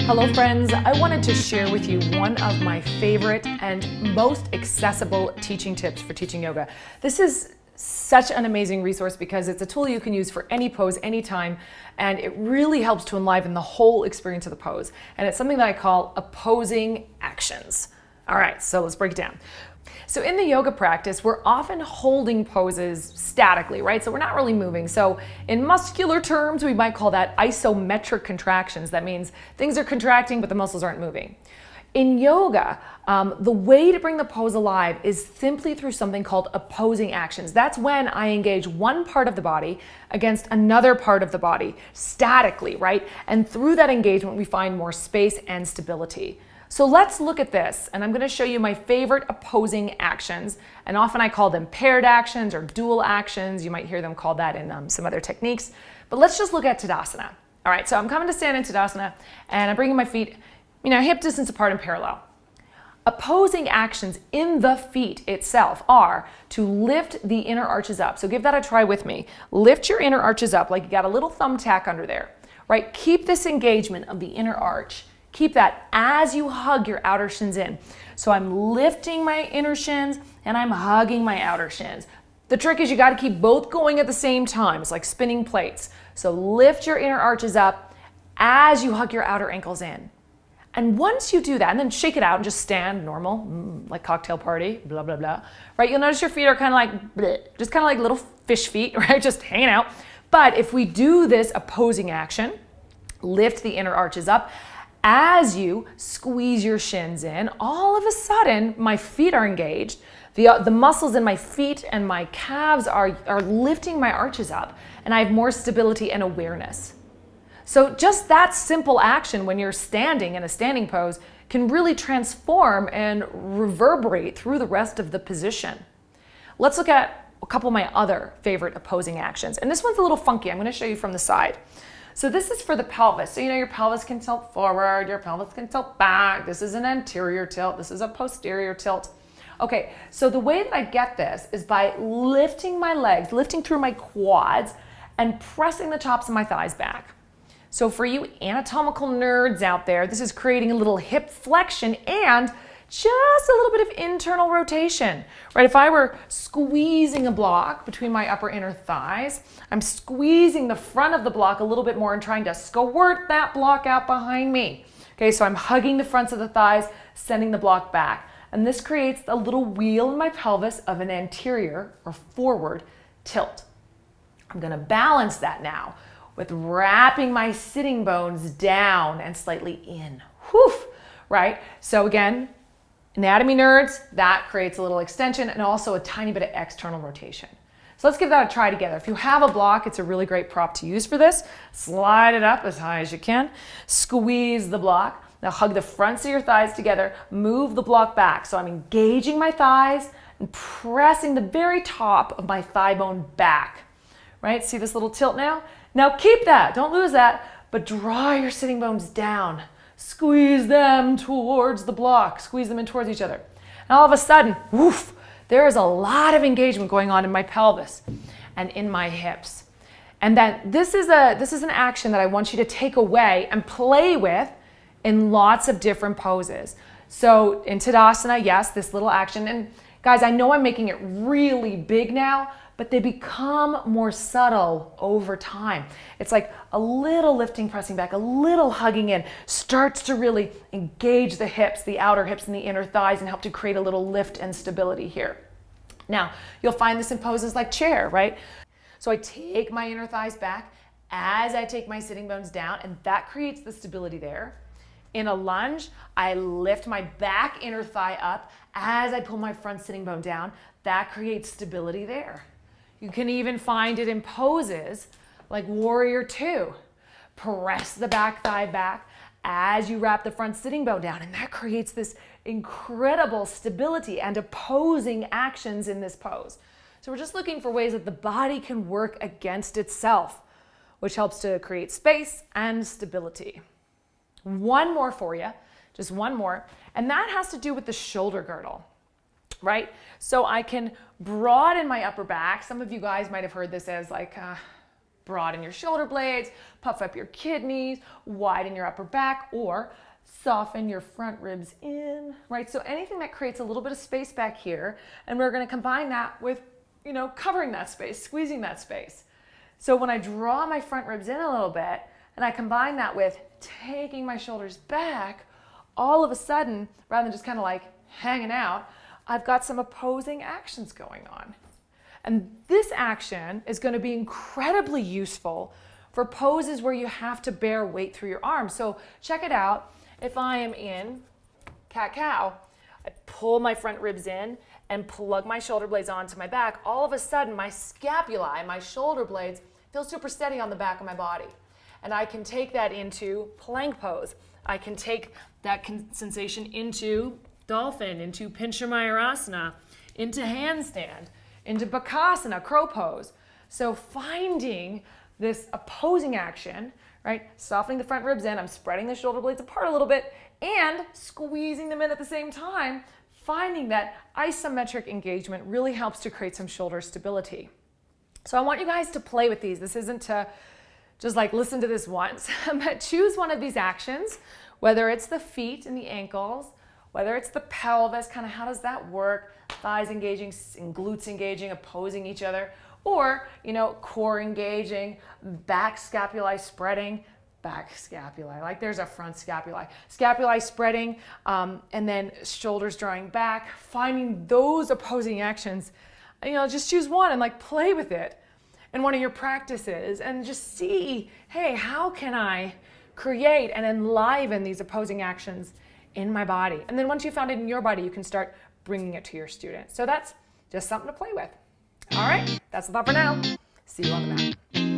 Hello friends, I wanted to share with you one of my favorite and most accessible teaching tips for teaching yoga. This is such an amazing resource because it's a tool you can use for any pose, anytime, and it really helps to enliven the whole experience of the pose. And it's something that I call opposing actions. All right, so let's break it down. So in the yoga practice, we're often holding poses statically, right? So we're not really moving. So in muscular terms, we might call that isometric contractions. That means things are contracting, but the muscles aren't moving. In yoga, the way to bring the pose alive is simply through something called opposing actions. That's when I engage one part of the body against another part of the body statically, right? And through that engagement, we find more space and stability. So let's look at this, and I'm going to show you my favorite opposing actions, and often I call them paired actions or dual actions. You might hear them called that in some other techniques, but let's just look at Tadasana. All right, so I'm coming to stand in Tadasana, and I'm bringing my feet, hip distance apart and parallel. Opposing actions in the feet itself are to lift the inner arches up. So give that a try with me. Lift your inner arches up like you got a little thumbtack under there, right? Keep this engagement of the inner arch. Keep that as you hug your outer shins in. So I'm lifting my inner shins and I'm hugging my outer shins. The trick is you got to keep both going at the same time. It's like spinning plates. So lift your inner arches up as you hug your outer ankles in. And once you do that, and then shake it out and just stand normal, like cocktail party, blah, blah, blah, right? You'll notice your feet are kind of like, bleh, just kind of like little fish feet, right? Just hanging out. But if we do this opposing action, lift the inner arches up, as you squeeze your shins in, all of a sudden, my feet are engaged. The muscles in my feet and my calves are lifting my arches up, and I have more stability and awareness. So just that simple action when you're standing in a standing pose can really transform and reverberate through the rest of the position. Let's look at a couple of my other favorite opposing actions. And this one's a little funky. I'm going to show you from the side. So this is for the pelvis. So your pelvis can tilt forward, your pelvis can tilt back. This is an anterior tilt. This is a posterior tilt. Okay, so the way that I get this is by lifting my legs, lifting through my quads and pressing the tops of my thighs back. So for you anatomical nerds out there, this is creating a little hip flexion and just a little bit of internal rotation, right? If I were squeezing a block between my upper inner thighs, I'm squeezing the front of the block a little bit more and trying to squirt that block out behind me. Okay, so I'm hugging the fronts of the thighs, sending the block back. And this creates a little wheel in my pelvis of an anterior or forward tilt. I'm gonna balance that now with wrapping my sitting bones down and slightly in. Whew, right? So again, anatomy nerds, that creates a little extension and also a tiny bit of external rotation. So let's give that a try together. If you have a block, it's a really great prop to use for this. Slide it up as high as you can. Squeeze the block. Now hug the fronts of your thighs together. Move the block back. So I'm engaging my thighs and pressing the very top of my thigh bone back. Right? See this little tilt now? Now keep that. Don't lose that. But draw your sitting bones down. Squeeze them towards the block. Squeeze them in towards each other. And all of a sudden, woof, there is a lot of engagement going on in my pelvis and in my hips. And that this is an action that I want you to take away and play with in lots of different poses. So in Tadasana, yes, this little action. And guys, I know I'm making it really big now, but they become more subtle over time. It's like a little lifting, pressing back, a little hugging in, starts to really engage the hips, the outer hips and the inner thighs and help to create a little lift and stability here. Now, you'll find this in poses like chair, right? So I take my inner thighs back as I take my sitting bones down, and that creates the stability there. In a lunge, I lift my back inner thigh up as I pull my front sitting bone down. That creates stability there. You can even find it in poses like Warrior Two. Press the back thigh back as you wrap the front sitting bone down, and that creates this incredible stability and opposing actions in this pose. So we're just looking for ways that the body can work against itself, which helps to create space and stability. One more for you, just one more, and that has to do with the shoulder girdle. Right? So I can broaden my upper back. Some of you guys might have heard this as like broaden your shoulder blades, puff up your kidneys, widen your upper back, or soften your front ribs in, right? So anything that creates a little bit of space back here, and we're going to combine that with, covering that space, squeezing that space. So when I draw my front ribs in a little bit, and I combine that with taking my shoulders back, all of a sudden, rather than just kind of like hanging out, I've got some opposing actions going on. And this action is going to be incredibly useful for poses where you have to bear weight through your arms. So check it out. If I am in cat-cow, I pull my front ribs in and plug my shoulder blades onto my back. All of a sudden, my scapulae, my shoulder blades, feel super steady on the back of my body. And I can take that into plank pose. I can take that sensation into dolphin, into Pincha Mayurasana, into handstand, into Bakasana, crow pose. So finding this opposing action, right? Softening the front ribs in, I'm spreading the shoulder blades apart a little bit and squeezing them in at the same time. Finding that isometric engagement really helps to create some shoulder stability. So I want you guys to play with these. This isn't to just like listen to this once, but choose one of these actions, whether it's the feet and the ankles, whether it's the pelvis, kind of how does that work? Thighs engaging and glutes engaging, opposing each other, or, core engaging, back scapulae spreading, back scapulae, like there's a front scapulae, scapulae spreading, and then shoulders drawing back, finding those opposing actions. Just choose one and like play with it in one of your practices and just see, hey, how can I create and enliven these opposing actions in my body? And then once you found it in your body, you can start bringing it to your students. So that's just something to play with. All right, that's the thought for now. See you on the mat.